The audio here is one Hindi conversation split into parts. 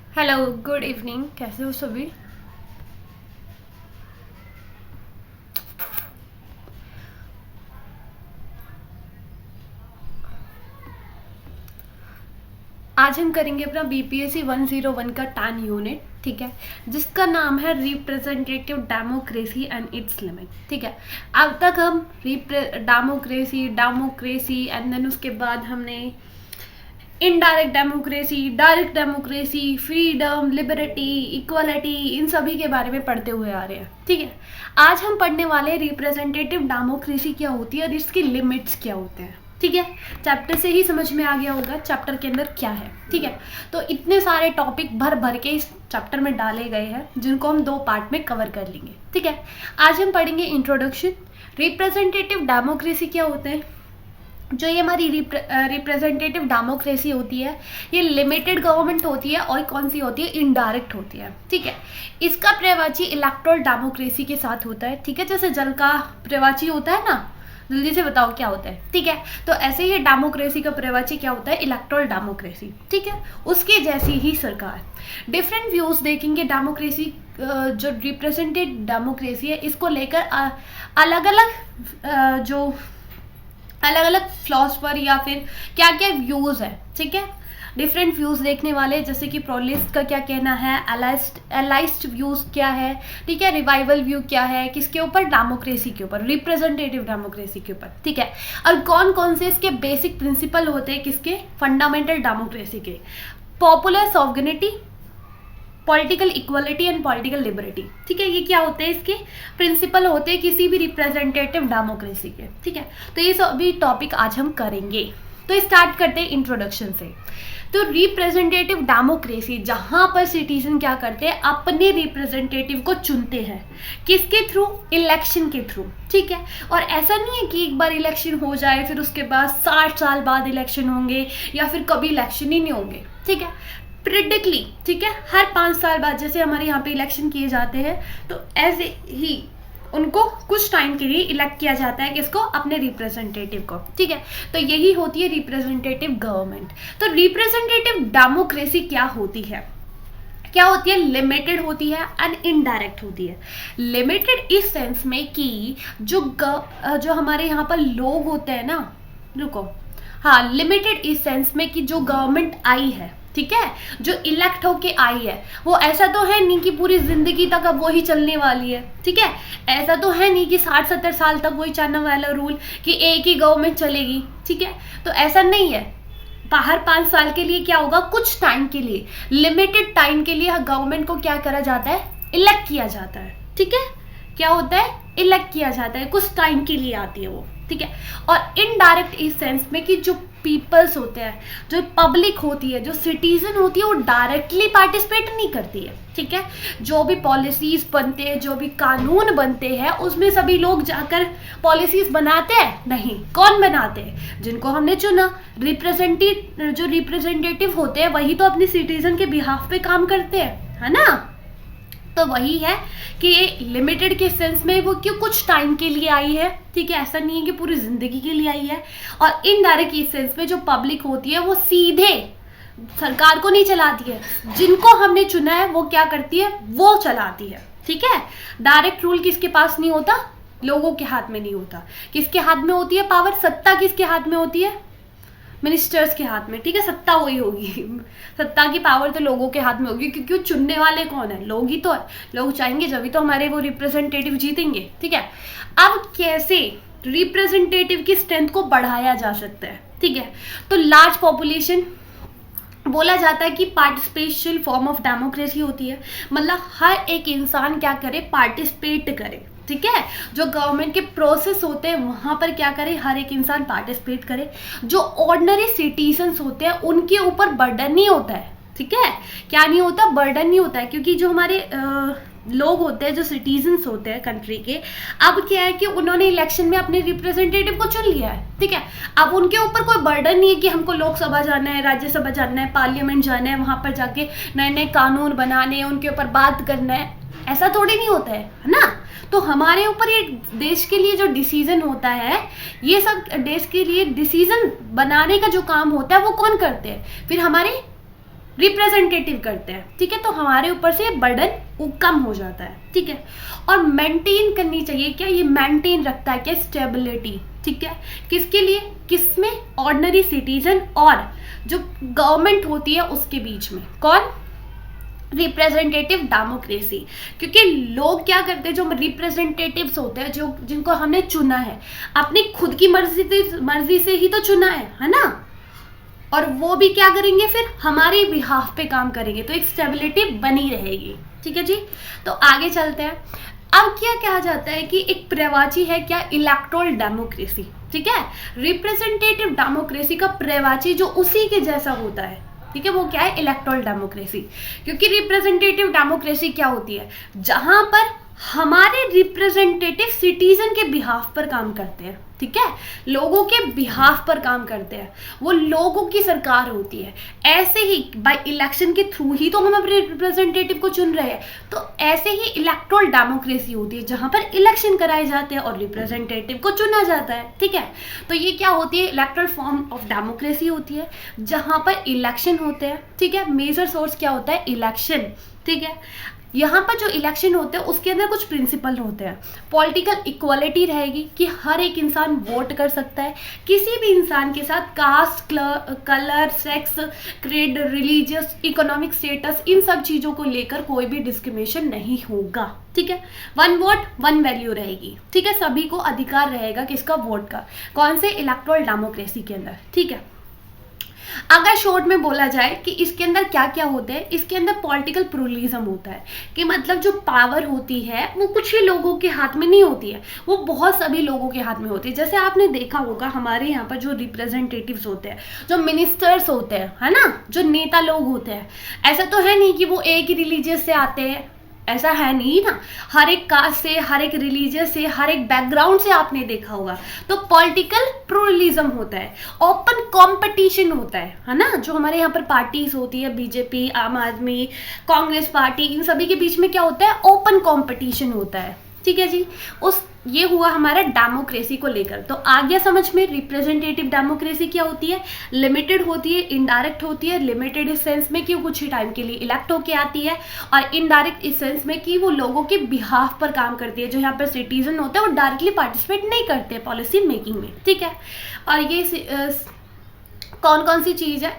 Hello, good evening. कैसे हो सभी? आज हम करेंगे अपना बीपीएससी 101 का टैन यूनिट, ठीक है, जिसका नाम है representative democracy and it's limit. ठीक है, अब तक हम डेमोक्रेसी डेमोक्रेसी एंड देन उसके बाद हमने indirect democracy, direct democracy, freedom, liberty, equality, इन सभी के बारे में पढ़ते हुए आ रहे हैं। ठीक है, आज हम पढ़ने वाले रिप्रेजेंटेटिव डेमोक्रेसी क्या होती है और इसकी लिमिट्स क्या होते हैं। ठीक है, चैप्टर से ही समझ में आ गया होगा चैप्टर के अंदर क्या है। ठीक है, तो इतने सारे टॉपिक भर भर के इस चैप्टर में डाले गए हैं जिनको हम 2 पार्ट में कवर कर लेंगे। ठीक है, आज हम पढ़ेंगे इंट्रोडक्शन, रिप्रेजेंटेटिव डेमोक्रेसी क्या होते हैं। जो ये हमारी रिप्रेजेंटेटिव डेमोक्रेसी होती है, ये लिमिटेड गवर्नमेंट होती है और कौन सी होती है, इनडायरेक्ट होती है। ठीक है, इसका प्रवाची इलेक्टोरल डेमोक्रेसी के साथ होता है। ठीक है, जैसे जल का प्रवाची होता है ना, जल्दी से बताओ क्या होता है। ठीक है, तो ऐसे ही डेमोक्रेसी का प्रवाची क्या होता है, इलेक्टोरल डेमोक्रेसी। ठीक है, उसके जैसी ही सरकार। डिफरेंट व्यूज देखेंगे डेमोक्रेसी, जो रिप्रेजेंटेटिव डेमोक्रेसी है इसको लेकर अलग अलग जो अलग अलग फिलोसफर या फिर क्या क्या व्यूज है। ठीक है, डिफरेंट व्यूज देखने वाले, जैसे कि प्रोलिस्ट का क्या कहना है, एलाइस्ट व्यूज क्या है, ठीक है, रिवाइवल व्यू क्या है, किसके ऊपर, डेमोक्रेसी के ऊपर, रिप्रेजेंटेटिव डेमोक्रेसी के ऊपर। ठीक है, और कौन कौन से इसके बेसिक प्रिंसिपल होते हैं, किसके, फंडामेंटल डेमोक्रेसी के, popular sovereignty, political equality and political liberty. ठीक है, ये क्या होते हैं, इसके प्रिंसिपल होते हैं किसी भी रिप्रेजेंटेटिव डेमोक्रेसी के। ठीक है, तो ये सभी टॉपिक आज हम करेंगे। तो स्टार्ट करते हैं इंट्रोडक्शन से। तो रिप्रेजेंटेटिव डेमोक्रेसी, जहां पर सिटीजन क्या करते हैं, अपने रिप्रेजेंटेटिव को चुनते हैं, किसके थ्रू, इलेक्शन के थ्रू। ठीक है, और ऐसा नहीं है कि एक बार इलेक्शन हो जाए फिर उसके बाद 60 साल बाद इलेक्शन होंगे या फिर कभी इलेक्शन ही नहीं होंगे। ठीक है, प्रिडिक्टली, ठीक है, हर 5 साल बाद जैसे हमारे यहाँ पे इलेक्शन किए जाते हैं, तो ऐसे ही उनको कुछ टाइम के लिए इलेक्ट किया जाता है, किसको, अपने रिप्रेजेंटेटिव को। ठीक है, तो यही होती है रिप्रेजेंटेटिव गवर्नमेंट। तो रिप्रेजेंटेटिव डेमोक्रेसी क्या होती है, क्या होती है, लिमिटेड होती है एंड इनडायरेक्ट होती है। लिमिटेड इस सेंस में कि जो हमारे यहाँ पर लोग होते हैं ना, रुको, हाँ, लिमिटेड इस सेंस में कि जो गवर्नमेंट आई है, ठीक है, जो इलेक्ट होके आई है, वो ऐसा तो है नहीं कि पूरी जिंदगी तक अब वही चलने वाली है। ठीक है, ऐसा तो है नहीं कि 60-70 साल तक वही चलने वाला रूल कि एक ही गवर्नमेंट चलेगी। ठीक है, तो ऐसा नहीं है। हर 5 साल के लिए क्या होगा, कुछ टाइम के लिए, लिमिटेड टाइम के लिए गवर्नमेंट को क्या करा जाता है, इलेक्ट किया जाता है। ठीक है, क्या होता है, इलेक्ट किया जाता है, कुछ टाइम के लिए आती है वो। ठीक है, और इनडायरेक्ट इस सेंस में कि जो पीपल्स होते हैं, जो पब्लिक होती है, जो सिटीजन होती है, वो डायरेक्टली पार्टिसिपेट नहीं करती है। ठीक है, जो भी पॉलिसीज बनते हैं, जो भी कानून बनते हैं, उसमें सभी लोग जाकर पॉलिसीज बनाते हैं नहीं, कौन बनाते हैं, जिनको हमने चुना, जो रिप्रेजेंटेटिव होते हैं वही तो अपने सिटीजन के बिहाफ पे काम करते हैं, है ना। तो वही है कि लिमिटेड के सेंस में वो क्यों कुछ टाइम के लिए आई है। ठीक है, ऐसा नहीं है कि पूरी जिंदगी के लिए आई है। और इनडायरेक्ट के सेंस में जो पब्लिक होती है वो सीधे सरकार को नहीं चलाती है, जिनको हमने चुना है वो क्या करती है, वो चलाती है। ठीक है, डायरेक्ट रूल किसके पास नहीं होता, लोगों के हाथ में नहीं होता। किसके हाथ में होती है पावर, सत्ता किसके हाथ में होती है, मिनिस्टर्स के हाथ में। ठीक है, सत्ता वही होगी, सत्ता की पावर तो लोगों के हाथ में होगी, क्योंकि चुनने वाले कौन है, लोग ही तो है। लोग चाहेंगे जब तो हमारे वो रिप्रेजेंटेटिव जीतेंगे। ठीक है, अब कैसे रिप्रेजेंटेटिव की स्ट्रेंथ को बढ़ाया जा सकता है। ठीक है, तो लार्ज पॉपुलेशन, बोला जाता है कि पार्टिसिपेशन फॉर्म ऑफ डेमोक्रेसी होती है, मतलब हर एक इंसान क्या करे, पार्टिसिपेट करे। ठीक है, जो गवर्नमेंट के प्रोसेस होते हैं वहां पर क्या करे, हर एक इंसान पार्टिसिपेट करे। जो ऑर्डिनरी सिटीजन्स होते हैं उनके ऊपर बर्डन नहीं होता है। ठीक है, क्या नहीं होता, बर्डन नहीं होता है, क्योंकि जो हमारे लोग होते हैं, जो सिटीजन्स होते हैं कंट्री के, अब क्या है कि उन्होंने इलेक्शन में अपने रिप्रेजेंटेटिव को चुन लिया है। ठीक है, अब उनके ऊपर कोई बर्डन नहीं है कि हमको लोकसभा जाना है, राज्यसभा जाना है, पार्लियामेंट जाना है, वहां पर जाके नए नए कानून बनाने, उनके ऊपर बात करना है, ऐसा थोड़ी नहीं होता है ना। तो हमारे ऊपर ये देश के लिए जो डिसीजन होता है, ये सब देश के लिए डिसीजन बनाने का जो काम होता है वो कौन करते हैं, फिर हमारे रिप्रेजेंटेटिव करते हैं, ठीक है। तो हमारे ऊपर से बर्डन कम हो जाता है, ठीक है। और मेंटेन करनी चाहिए, क्या ये मेंटेन रखता है क्या स्टेबिलिटी, ठीक है। किसके लिए, किसमें, ऑर्डिनरी सिटीजन और जो गवर्नमेंट होती है उसके बीच में। कौन, रिप्रेजेंटेटिव डेमोक्रेसी। क्योंकि लोग क्या करते हैं, जो रिप्रेजेंटेटिव्स होते हैं, जो जिनको हमने चुना है, अपनी खुद की मर्जी से ही तो चुना है ना। और वो भी क्या करेंगे, फिर हमारे बिहाफ पे काम करेंगे, तो एक स्टेबिलिटी बनी रहेगी, ठीक है जी। तो आगे चलते हैं। अब क्या कहा जाता है कि एक पर्यायवाची है क्या, इलेक्टोरल डेमोक्रेसी, ठीक है। रिप्रेजेंटेटिव डेमोक्रेसी का पर्यायवाची जो उसी के जैसा होता है, ठीक है, वो क्या है, इलेक्टोरल डेमोक्रेसी। क्योंकि रिप्रेजेंटेटिव डेमोक्रेसी क्या होती है, जहां पर हमारे रिप्रेजेंटेटिव सिटीजन के बिहाफ पर काम करते हैं, ठीक है, लोगों के बिहाफ पर काम करते हैं, वो लोगों की सरकार होती है। ऐसे ही बाय इलेक्शन के थ्रू ही तो हम अपने रिप्रेजेंटेटिव को चुन रहे हैं, तो ऐसे ही इलेक्टोरल डेमोक्रेसी होती है, जहां पर इलेक्शन कराए जाते हैं और रिप्रेजेंटेटिव को चुना जाता है, ठीक है। तो ये क्या होती है, इलेक्टोरल फॉर्म ऑफ डेमोक्रेसी होती है, जहां पर इलेक्शन होते हैं, ठीक है। मेजर सोर्स क्या होता है, इलेक्शन, ठीक है। यहाँ पर जो इलेक्शन होते हैं उसके अंदर कुछ प्रिंसिपल होते हैं। पॉलिटिकल इक्वालिटी रहेगी कि हर एक इंसान वोट कर सकता है, किसी भी इंसान के साथ caste, colour, sex, creed, religious, economic status, इन सब चीज़ों को लेकर कोई भी डिस्क्रिमिनेशन नहीं होगा, ठीक है। वन वोट वन वैल्यू रहेगी, ठीक है, सभी को अधिकार रहेगा किसका, वोट का। कौन से, इलेक्टोरल डेमोक्रेसी के अंदर, ठीक है। अगर शॉर्ट में बोला जाए कि इसके अंदर क्या क्या होता है, इसके अंदर पॉलिटिकल प्लूरलिज्म होता है, कि मतलब जो पावर होती है वो कुछ ही लोगों के हाथ में नहीं होती है, वो बहुत सभी लोगों के हाथ में होती है। जैसे आपने देखा होगा हमारे यहाँ पर जो रिप्रेजेंटेटिव्स होते हैं, जो मिनिस्टर्स होते हैं, है ना, जो नेता लोग होते हैं, ऐसा तो है नहीं कि वो एक ही रिलीजियस से आते हैं, ऐसा है नहीं ना। हर एक कास्ट से, हर एक रिलीजियस से, हर एक बैकग्राउंड से आपने देखा होगा। तो पॉलिटिकल प्लूरलिज्म होता है, ओपन कंपटीशन होता है ना। जो हमारे यहाँ पर पार्टीज होती है, बीजेपी, आम आदमी, कांग्रेस पार्टी, इन सभी के बीच में क्या होता है, ओपन कंपटीशन होता है, ठीक है जी। ये हुआ हमारा डेमोक्रेसी को लेकर। तो आ गया समझ में, रिप्रेजेंटेटिव डेमोक्रेसी क्या होती है, लिमिटेड होती है, इनडायरेक्ट होती है। लिमिटेड इस सेंस में कि वो कुछ ही टाइम के लिए इलेक्ट होके आती है, और इनडायरेक्ट इस सेंस में कि वो लोगों के बिहाफ पर काम करती है। जो यहाँ पर सिटीजन होते हैं वो डायरेक्टली पार्टिसिपेट नहीं करते पॉलिसी मेकिंग में, ठीक है। और ये कौन कौन सी चीज़ है,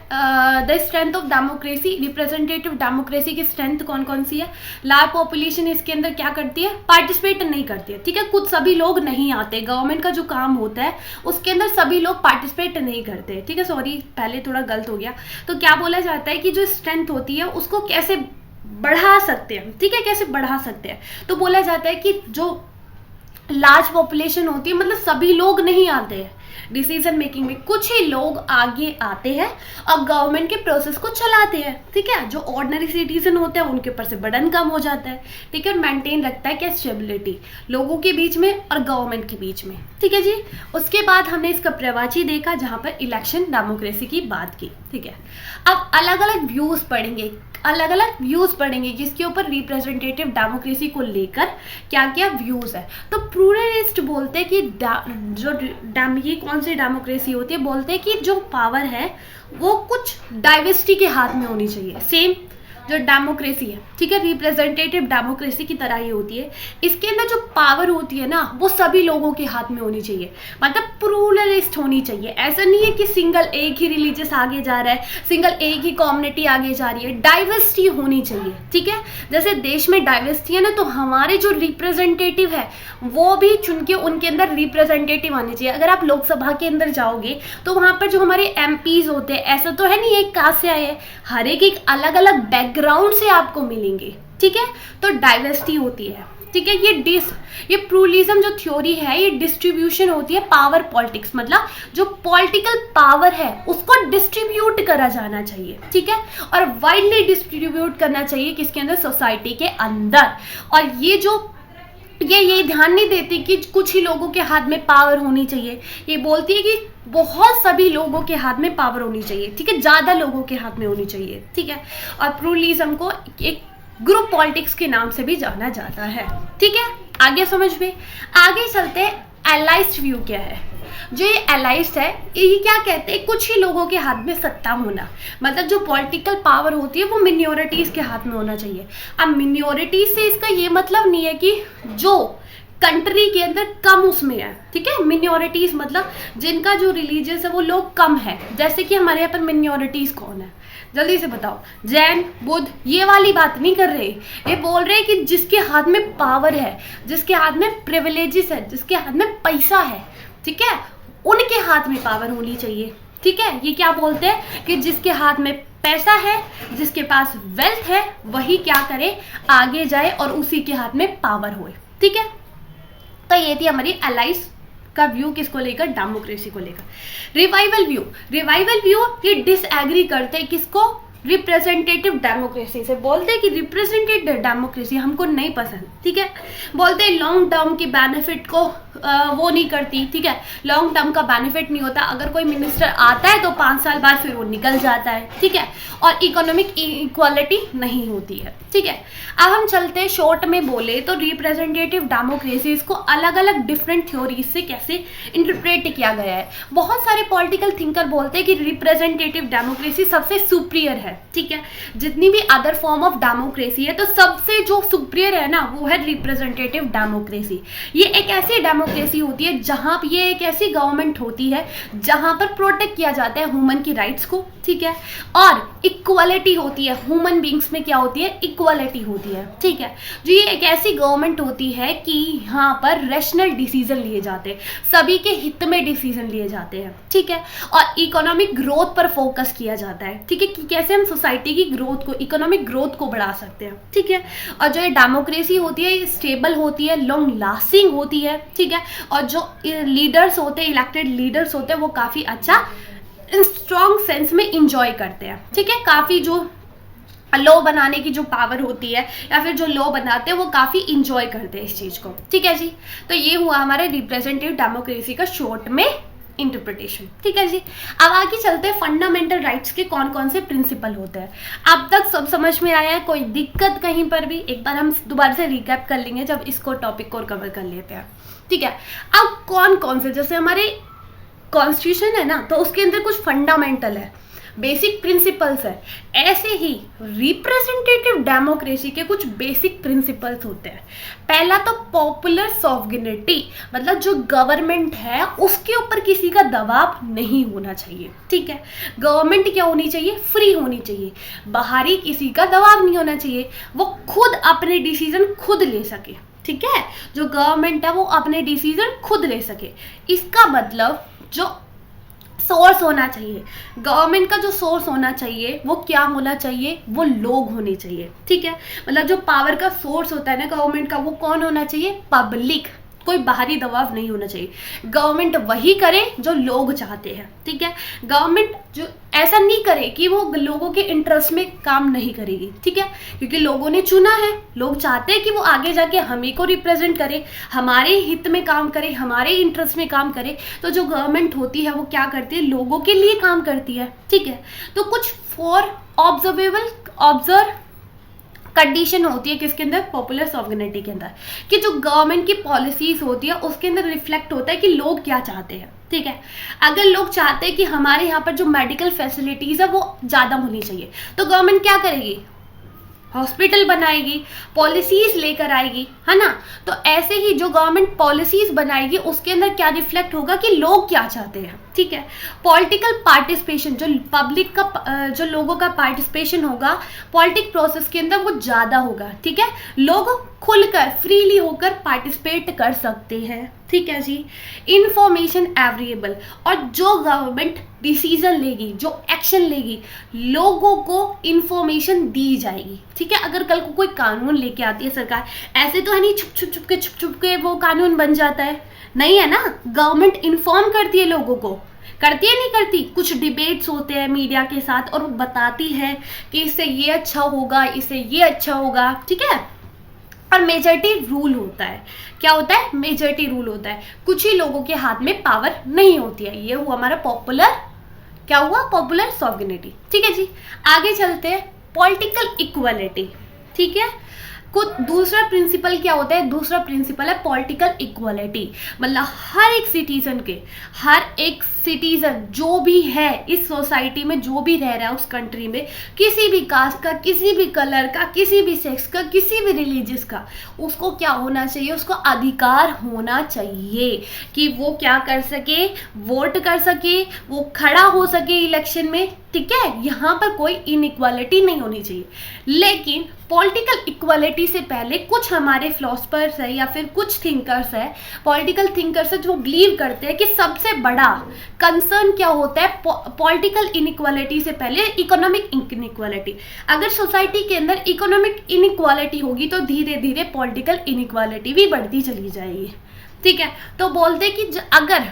the strength of democracy, representative democracy की स्ट्रेंथ कौन कौन सी है। लार्ज पॉपुलेशन इसके अंदर क्या करती है, पार्टिसिपेट नहीं करती है, ठीक है। कुछ सभी लोग नहीं आते, गवर्नमेंट का जो काम होता है उसके अंदर सभी लोग पार्टिसिपेट नहीं करते, ठीक है। सॉरी, पहले थोड़ा गलत हो गया। तो क्या बोला जाता है कि जो स्ट्रेंथ होती है उसको कैसे बढ़ा सकते हैं, ठीक है, कैसे बढ़ा सकते हैं। तो बोला जाता है कि जो लार्ज पॉपुलेशन होती है, मतलब सभी लोग नहीं आते हैं डिसीजन मेकिंग में, कुछ ही लोग आगे आते हैं और गवर्नमेंट के प्रोसेस को चलाते हैं, ठीक है। जो ऑर्डिनरी सिटीजन होते हैं उनके ऊपर से बर्डन कम हो जाता है, ठीक है। मेंटेन रखता है क्या, स्टेबिलिटी लोगों के बीच में और गवर्नमेंट के बीच में, ठीक है जी। उसके बाद हमने इसका पर्यायवाची देखा जहां पर इलेक्शन डेमोक्रेसी की बात की, ठीक है। अब अलग अलग व्यूज पढ़ेंगे, अलग अलग व्यूज पढ़ेंगे जिसके ऊपर रिप्रेजेंटेटिव डेमोक्रेसी को लेकर क्या क्या व्यूज है। तो प्लूरलिस्ट बोलते हैं कि ये कौन सी डेमोक्रेसी होती है, बोलते हैं कि जो पावर है वो कुछ डाइवर्सिटी के हाथ में होनी चाहिए। सेम जो डेमोक्रेसी है, ठीक है, रिप्रेजेंटेटिव डेमोक्रेसी की तरह ही होती है। इसके अंदर जो पावर होती है ना वो सभी लोगों के हाथ में होनी चाहिए, मतलब प्लूरलिस्ट होनी चाहिए। ऐसा नहीं है कि सिंगल एक ही रिलीजियस आगे जा रहा है, सिंगल एक ही कम्युनिटी आगे जा रही है, डाइवर्सिटी होनी चाहिए, ठीक है। जैसे देश में डाइवर्सिटी है ना, तो हमारे जो रिप्रेजेंटेटिव है वो भी चुन के उनके अंदर रिप्रेजेंटेटिव आने चाहिए। अगर आप लोकसभा के अंदर जाओगे तो वहां पर जो हमारे एमपीज होते हैं, ऐसा तो है नहीं एक कास्ट से आए हैं, हर एक अलग अलग बैकग्राउंड से आपको मिलेंगे, ठीक है। तो डाइवर्सिटी होती है, ठीक है। ये प्लूरलिज्म जो थ्योरी है, ये डिस्ट्रीब्यूशन होती है पावर पॉलिटिक्स, मतलब जो पॉलिटिकल पावर है उसको डिस्ट्रीब्यूट करा जाना चाहिए, ठीक है। और वाइडली डिस्ट्रीब्यूट करना चाहिए किसके अंदर, सोसाइटी के अंदर। और ये ध्यान नहीं देती कि कुछ ही लोगों के हाथ में पावर होनी चाहिए, ये बोलती है कि बहुत सभी लोगों के हाथ में पावर होनी चाहिए, ठीक है, ज्यादा लोगों के हाथ में होनी चाहिए, ठीक है। और प्लूरलिज्म को एक ग्रुप पॉलिटिक्स के नाम से भी जाना जाता है, ठीक है। आगे समझ में, आगे चलते हैं एलाइज्ड व्यू क्या है। जो ये एलाइस्ट है, ये क्या कहते हैं, कुछ ही लोगों के हाथ में सत्ता होना, मतलब जो पॉलिटिकल पावर होती है वो मिनॉरिटीज के हाथ में होना चाहिए। अब मिनॉरिटीज से इसका ये मतलब नहीं है कि जो कंट्री के अंदर कम उसमें है, ठीक है। मिनॉरिटीज मतलब जिनका जो रिलीजियस है वो लोग कम है, जैसे कि हमारे यहाँ पर मिनॉरिटीज कौन है, जल्दी से बताओ। जैन, बुद्ध, ये वाली बात नहीं कर रहे, ये बोल रहे हैं कि जिसके हाथ में पावर है, जिसके हाथ में प्रिविलेजेस है, जिसके हाथ में पैसा है, ठीक है, उनके हाथ में पावर होनी चाहिए, ठीक है। ये क्या बोलते हैं कि जिसके हाथ में पैसा है, जिसके पास वेल्थ है, वही क्या करे, आगे जाए और उसी के हाथ में पावर होए, ठीक है। तो ये थी हमारी एलाइस का व्यू किसको लेकर, डेमोक्रेसी को लेकर। रिवाइवल व्यू ये डिसएग्री करते हैं किसको, रिप्रेजेंटेटिव डेमोक्रेसी से। बोलते हैं कि रिप्रेजेंटेटिव डेमोक्रेसी हमको नहीं पसंद, ठीक है। बोलते हैं लॉन्ग टर्म की बेनिफिट को वो नहीं करती, ठीक है, लॉन्ग टर्म का बेनिफिट नहीं होता। अगर कोई मिनिस्टर आता है तो 5 साल बाद फिर वो निकल जाता है, ठीक है, और इकोनॉमिक इक्वालिटी नहीं होती है, ठीक है। अब हम चलते हैं, शॉर्ट में बोले तो रिप्रेजेंटेटिव डेमोक्रेसी इसको अलग अलग डिफरेंट थ्योरीज से कैसे इंटरप्रेट किया गया है। बहुत सारे पॉलिटिकल थिंकर बोलते हैं कि रिप्रेजेंटेटिव डेमोक्रेसी सबसे सुपीरियर है, ठीक है। जितनी भी अदर फॉर्म ऑफ डेमोक्रेसी है तो सबसे जो सुपीरियर है ना वो है रिप्रेजेंटेटिव डेमोक्रेसी। ये एक ऐसी डेमोक्रेसी होती है जहां पर ये एक ऐसी गवर्नमेंट होती है जहां पर प्रोटेक्ट किया जाता है ह्यूमन की राइट्स को, ठीक है, और इक्वालिटी होती है, ह्यूमन बींग्स में क्या होती है, इक्वालिटी होती है, ठीक है। जो ये एक ऐसी गवर्नमेंट होती है कि यहाँ पर रैशनल डिसीजन लिए जाते हैं, सभी के हित में डिसीजन लिए जाते हैं, ठीक है, और इकोनॉमिक ग्रोथ पर फोकस किया जाता है, ठीक है, कि कैसे हम सोसाइटी की ग्रोथ को, इकोनॉमिक ग्रोथ को बढ़ा सकते हैं, ठीक है। और जो ये डेमोक्रेसी होती है ये स्टेबल होती है, लॉन्ग लास्टिंग होती है, ठीक है, और जो लीडर्स होते हैं, इलेक्टेड लीडर्स होते हैं, वो काफ़ी अच्छा स्ट्रॉन्ग सेंस में इंजॉय करते हैं, ठीक है। काफ़ी जो लॉ बनाने की जो पावर होती है या फिर जो लॉ बनाते हैं वो काफ़ी इंजॉय करते हैं इस चीज़ को, ठीक है जी। तो ये हुआ हमारे रिप्रेजेंटेटिव डेमोक्रेसी का शॉर्ट में इंटरप्रिटेशन, ठीक है जी। अब आगे चलते हैं, फंडामेंटल राइट्स के कौन कौन से प्रिंसिपल होते हैं। अब तक सब समझ में आया है, कोई दिक्कत कहीं पर भी, एक बार हम दोबारा से रिकैप कर लेंगे जब इसको टॉपिक को कवर कर लेते हैं, ठीक है। अब कौन कौन से, जैसे हमारे कॉन्स्टिट्यूशन है ना, तो उसके अंदर कुछ फंडामेंटल है, बेसिक प्रिंसिपल्स है, ऐसे ही रिप्रेजेंटेटिव डेमोक्रेसी के कुछ बेसिक प्रिंसिपल्स होते हैं। पहला तो पॉपुलर सॉवरेनिटी, मतलब जो गवर्नमेंट है उसके ऊपर किसी का दबाव नहीं होना चाहिए, ठीक है। गवर्नमेंट क्या होनी चाहिए, फ्री होनी चाहिए, बाहरी किसी का दबाव नहीं होना चाहिए, वो खुद अपने डिसीजन खुद ले सके, ठीक है। जो गवर्नमेंट है वो अपने डिसीजन खुद ले सके। इसका मतलब जो सोर्स होना चाहिए, गवर्नमेंट का जो सोर्स होना चाहिए वो क्या होना चाहिए, वो लोग होने चाहिए, ठीक है। मतलब जो पावर का सोर्स होता है ना गवर्नमेंट का, वो कौन होना चाहिए, पब्लिक, कोई बाहरी दबाव नहीं होना चाहिए। गवर्नमेंट वही करे जो लोग चाहते हैं, ठीक है। गवर्नमेंट जो ऐसा नहीं करे कि वो लोगों के इंटरेस्ट में काम नहीं करेगी, ठीक है, क्योंकि लोगों ने चुना है, लोग चाहते हैं कि वो आगे जाके हमें को रिप्रेजेंट करे, हमारे हित में काम करे, हमारे इंटरेस्ट में काम करे। तो जो गवर्नमेंट होती है वो क्या करती है, लोगों के लिए काम करती है, ठीक है। तो कुछ फॉर ऑब्जर्व कंडीशन होती है किसके अंदर, पॉपुलर सॉवरेनिटी के अंदर, कि जो गवर्नमेंट की पॉलिसीज होती है उसके अंदर रिफ्लेक्ट होता है कि लोग क्या चाहते हैं, ठीक है। अगर लोग चाहते हैं कि हमारे यहाँ पर जो मेडिकल फैसिलिटीज है वो ज़्यादा होनी चाहिए, तो गवर्नमेंट क्या करेगी, हॉस्पिटल बनाएगी, पॉलिसीज लेकर आएगी, है ना। तो ऐसे ही जो गवर्नमेंट पॉलिसीज बनाएगी उसके अंदर क्या रिफ्लेक्ट होगा कि लोग क्या चाहते हैं, ठीक है। पॉलिटिकल पार्टिसिपेशन, जो पब्लिक का, जो लोगों का पार्टिसिपेशन होगा पॉलिटिक प्रोसेस के अंदर वो ज़्यादा होगा, ठीक है। लोग खुलकर फ्रीली होकर पार्टिसिपेट कर सकते हैं, ठीक है जी। इंफॉर्मेशन अवेलेबल, और जो गवर्नमेंट डिसीजन लेगी, जो एक्शन लेगी, लोगों को इंफॉर्मेशन दी जाएगी, ठीक है। अगर कल को कोई कानून लेके आती है सरकार, ऐसे तो है नहीं छुप छुप के वो कानून बन जाता है, नहीं है ना। गवर्नमेंट इन्फॉर्म करती है लोगों को, करती है नहीं करती, कुछ डिबेट्स होते हैं मीडिया के साथ और बताती है कि इससे ये अच्छा होगा, इससे ये अच्छा होगा, ठीक है। और मेजॉरिटी रूल होता है, क्या होता है, मेजॉरिटी रूल होता है, कुछ ही लोगों के हाथ में पावर नहीं होती है। ये हुआ हमारा पॉपुलर, क्या हुआ, पॉपुलर सॉवरेनिटी, ठीक है जी। आगे चलते हैं, पॉलिटिकल इक्वालिटी, ठीक है। कुछ दूसरा प्रिंसिपल क्या होता है, दूसरा प्रिंसिपल है पॉलिटिकल इक्वालिटी। मतलब हर एक सिटीजन जो भी है इस सोसाइटी में, जो भी रह रहा है उस कंट्री में, किसी भी कास्ट का, किसी भी कलर का, किसी भी सेक्स का, किसी भी रिलीजियस का, उसको क्या होना चाहिए, उसको अधिकार होना चाहिए कि वो क्या कर सके, वोट कर सके, वो खड़ा हो सके इलेक्शन में। ठीक है, यहाँ पर कोई इनइक्वालिटी नहीं होनी चाहिए। लेकिन पॉलिटिकल इक्वालिटी से पहले कुछ हमारे फिलोसफर्स है या फिर कुछ थिंकर्स है, पॉलिटिकल थिंकर्स है, जो बिलीव करते हैं कि सबसे बड़ा कंसर्न क्या होता है पॉलिटिकल इनइक्वालिटी से पहले, इकोनॉमिक इनइक्वालिटी। अगर सोसाइटी के अंदर इकोनॉमिक इनइक्वालिटी होगी तो धीरे धीरे पॉलिटिकल इनइक्वालिटी भी बढ़ती चली जाएगी। ठीक है, तो बोलते हैं कि अगर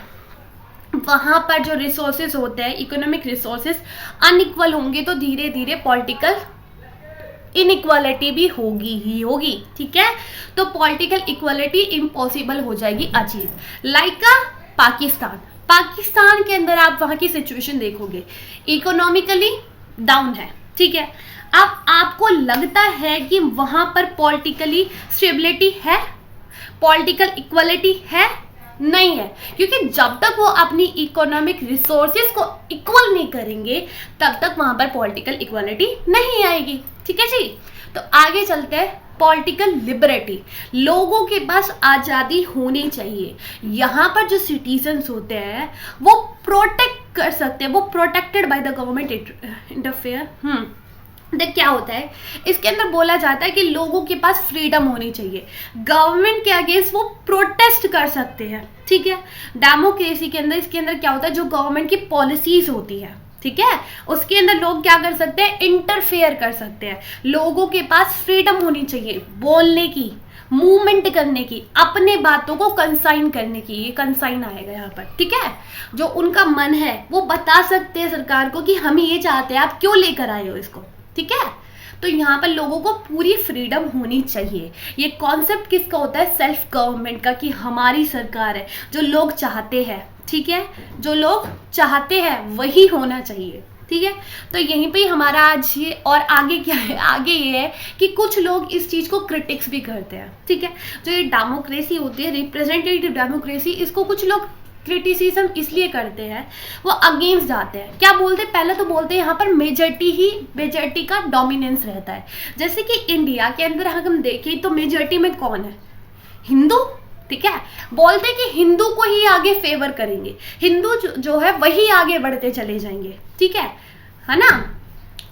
वहां पर जो रिसोर्सेज होते हैं, इकोनॉमिक रिसोर्सेज अनइक्वल होंगे तो धीरे धीरे पॉलिटिकल इनइक्वालिटी भी होगी ही होगी। ठीक है, तो पॉलिटिकल इक्वालिटी इम्पॉसिबल हो जाएगी अचीव। लाइक पाकिस्तान के अंदर आप वहां की सिचुएशन देखोगे, इकोनॉमिकली डाउन है। ठीक है, अब आपको लगता है कि वहां पर पॉलिटिकली स्टेबिलिटी है, पॉलिटिकल इक्वालिटी है? नहीं है, क्योंकि जब तक वो अपनी इकोनॉमिक रिसोर्सेज को इक्वल नहीं करेंगे तब तक वहां पर पॉलिटिकल इक्वालिटी नहीं आएगी। ठीक है जी, तो आगे चलते हैं। पॉलिटिकल लिबर्टी, लोगों के पास आज़ादी होनी चाहिए। यहाँ पर जो सिटीजन्स होते हैं वो प्रोटेक्ट कर सकते हैं, वो protected by the government interfere. देख क्या होता है, इसके अंदर बोला जाता है कि लोगों के पास फ्रीडम होनी चाहिए, गवर्नमेंट के अगेंस्ट वो प्रोटेस्ट कर सकते हैं। ठीक है, डेमोक्रेसी के अंदर, इसके अंदर क्या होता है, जो गवर्नमेंट की पॉलिसीज होती है, ठीक है, उसके अंदर लोग क्या कर सकते हैं, इंटरफेयर कर सकते हैं। लोगों के पास फ्रीडम होनी चाहिए बोलने की, मूवमेंट करने की, अपने बातों को कंसाइन करने की। ये कंसाइन आएगा यहाँ पर। ठीक है, जो उनका मन है वो बता सकते हैं सरकार को कि हम ये चाहते हैं, आप क्यों लेकर आए हो इसको। ठीक है, तो यहाँ पर लोगों को पूरी फ्रीडम होनी चाहिए। ये कॉन्सेप्ट किसका होता है, सेल्फ गवर्नमेंट का, कि हमारी सरकार है, जो लोग चाहते हैं। ठीक है, जो लोग चाहते हैं वही होना चाहिए। ठीक है, तो यहीं पे हमारा आज ये, और आगे क्या है, आगे ये है कि कुछ लोग इस चीज़ को क्रिटिक्स भी करते हैं। ठीक है, जो ये डेमोक्रेसी होती है, रिप्रेजेंटेटिव डेमोक्रेसी, इसको कुछ लोग क्रिटिसिज्म इसलिए करते हैं, वो अगेंस्ट जाते हैं। क्या बोलते हैं, पहले तो बोलते हैं यहाँ पर मेजॉरिटी का डोमिनेंस रहता है। जैसे कि इंडिया के अंदर हम देखें तो मेजॉरिटी में कौन है, हिंदू। ठीक है, बोलते हैं कि हिंदू को ही आगे फेवर करेंगे, हिंदू जो है वही आगे बढ़ते चले जाएंगे। ठीक है ना,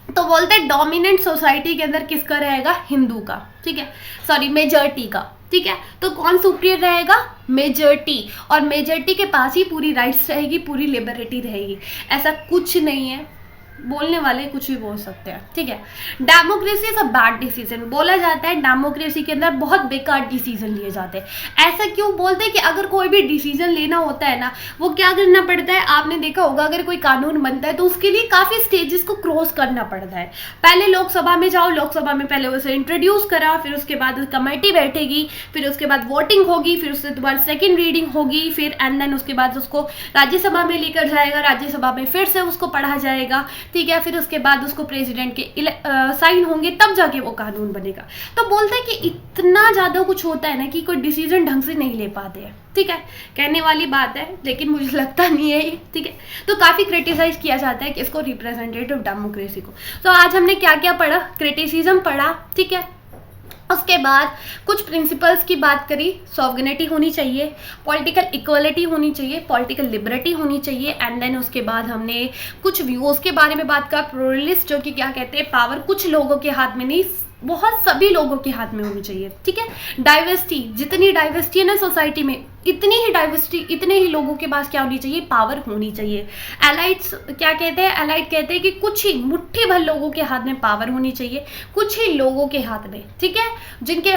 तो बोलते हैं डोमिनेंट सोसाइटी के अंदर किसका रहेगा, हिंदू का। ठीक है, सॉरी, मेजॉरिटी का। ठीक है, तो कौन सुपीरियर रहेगा, मेजॉरिटी, और मेजॉरिटी के पास ही पूरी राइट्स रहेगी, पूरी लिबर्टी रहेगी। ऐसा कुछ नहीं है, बोलने वाले कुछ भी बोल सकते हैं। ठीक है, democracy is a bad decision. बोला जाता है डेमोक्रेसी के अंदर बहुत बेकार डिसीजन लिए जाते हैं। ऐसा क्यों बोलते हैं कि अगर कोई भी डिसीजन लेना होता है ना, वो क्या करना पड़ता है, आपने देखा होगा, अगर कोई कानून बनता है तो उसके लिए काफ़ी स्टेजेस को क्रॉस करना पड़ता है। पहले लोकसभा में जाओ, लोकसभा में पहले उसे इंट्रोड्यूस करा, फिर उसके बाद कमेटी बैठेगी, फिर उसके बाद वोटिंग होगी, फिर उसके बाद सेकेंड रीडिंग होगी, फिर एंड देन उसके बाद उसको राज्यसभा में लेकर जाएगा, राज्यसभा में फिर से उसको पढ़ा जाएगा। ठीक है, फिर उसके बाद उसको प्रेसिडेंट के साइन होंगे, तब जाके वो कानून बनेगा। तो बोलते हैं कि इतना ज़्यादा कुछ होता है ना कि कोई डिसीजन ढंग से नहीं ले पाते हैं। ठीक है, कहने वाली बात है, लेकिन मुझे लगता नहीं है ये। ठीक है, तो काफ़ी क्रिटिसाइज किया जाता है कि इसको, रिप्रेजेंटेटिव डेमोक्रेसी को। तो आज हमने क्या क्या पढ़ा, क्रिटिसिज्म पढ़ा। ठीक है, उसके बाद कुछ प्रिंसिपल्स की बात करी, सॉवरेनिटी होनी चाहिए, पॉलिटिकल इक्वलिटी होनी चाहिए, पॉलिटिकल लिबर्टी होनी चाहिए, एंड देन उसके बाद हमने कुछ व्यूज़ के बारे में बात कर, प्लूरलिस्ट, जो कि क्या कहते हैं, पावर कुछ लोगों के हाथ में नहीं, बहुत सभी लोगों के हाथ में होनी चाहिए। ठीक है, डाइवर्सिटी, जितनी डाइवर्सिटी है ना सोसाइटी में, इतनी ही डाइवर्सिटी, इतने ही लोगों के पास क्या होनी चाहिए, पावर होनी चाहिए। एलाइट्स क्या कहते हैं, एलाइट कहते हैं कि कुछ ही मुट्ठी भर लोगों के हाथ में पावर होनी चाहिए, कुछ ही लोगों के हाथ में। ठीक है, जिनके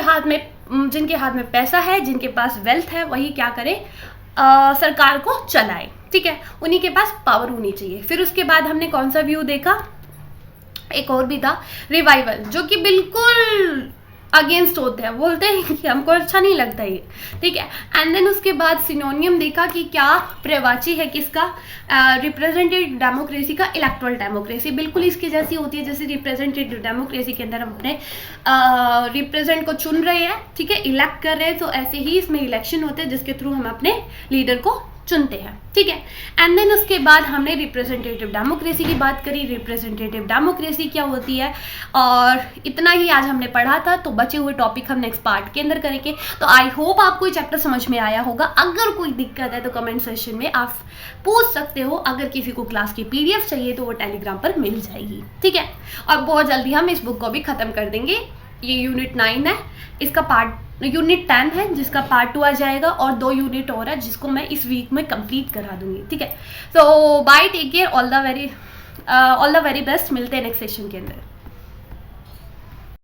हाथ में पैसा है, जिनके पास वेल्थ है, वही क्या करे, सरकार को चलाए। ठीक है, उन्हीं के पास पावर होनी चाहिए। फिर उसके बाद हमने कौन सा व्यू देखा, एक और भी था, रिवाइवल, जो कि बिल्कुल अगेंस्ट होते हैं, बोलते हैं कि हमको अच्छा नहीं लगता ये, ठीक है। एंड देन उसके बाद सिनोनियम देखा कि क्या पर्यायवाची है किसका, रिप्रेजेंटेटिव डेमोक्रेसी का, इलेक्टोरल डेमोक्रेसी, बिल्कुल इसकी जैसी होती है जैसे रिप्रेजेंटेटिव डेमोक्रेसी के अंदर हम अपने रिप्रेजेंट को चुन रहे हैं, ठीक है, इलेक्ट कर रहे हैं, तो ऐसे ही इसमें इलेक्शन होते हैं जिसके थ्रू हम अपने लीडर को चुनते हैं, ठीक है। एंड देन उसके बाद हमने रिप्रेजेंटेटिव डेमोक्रेसी की बात करी, रिप्रेजेंटेटिव डेमोक्रेसी क्या होती है, और इतना ही आज हमने पढ़ा था। तो बचे हुए टॉपिक हम नेक्स्ट पार्ट के अंदर करेंगे। तो आई होप आपको ये चैप्टर समझ में आया होगा। अगर कोई दिक्कत है तो कमेंट सेक्शन में आप पूछ सकते हो। अगर किसी को क्लास की PDF चाहिए तो वो टेलीग्राम पर मिल जाएगी, ठीक है। और बहुत जल्दी हम इस बुक को भी खत्म कर देंगे। ये यूनिट 9 है, इसका पार्ट यूनिट 10 है जिसका पार्ट 2 आ जाएगा, और 2 यूनिट और है जिसको मैं इस वीक में कंप्लीट करा दूंगी, ठीक है। तो bye, take care, all the very best. मिलते हैं नेक्स्ट सेशन के अंदर।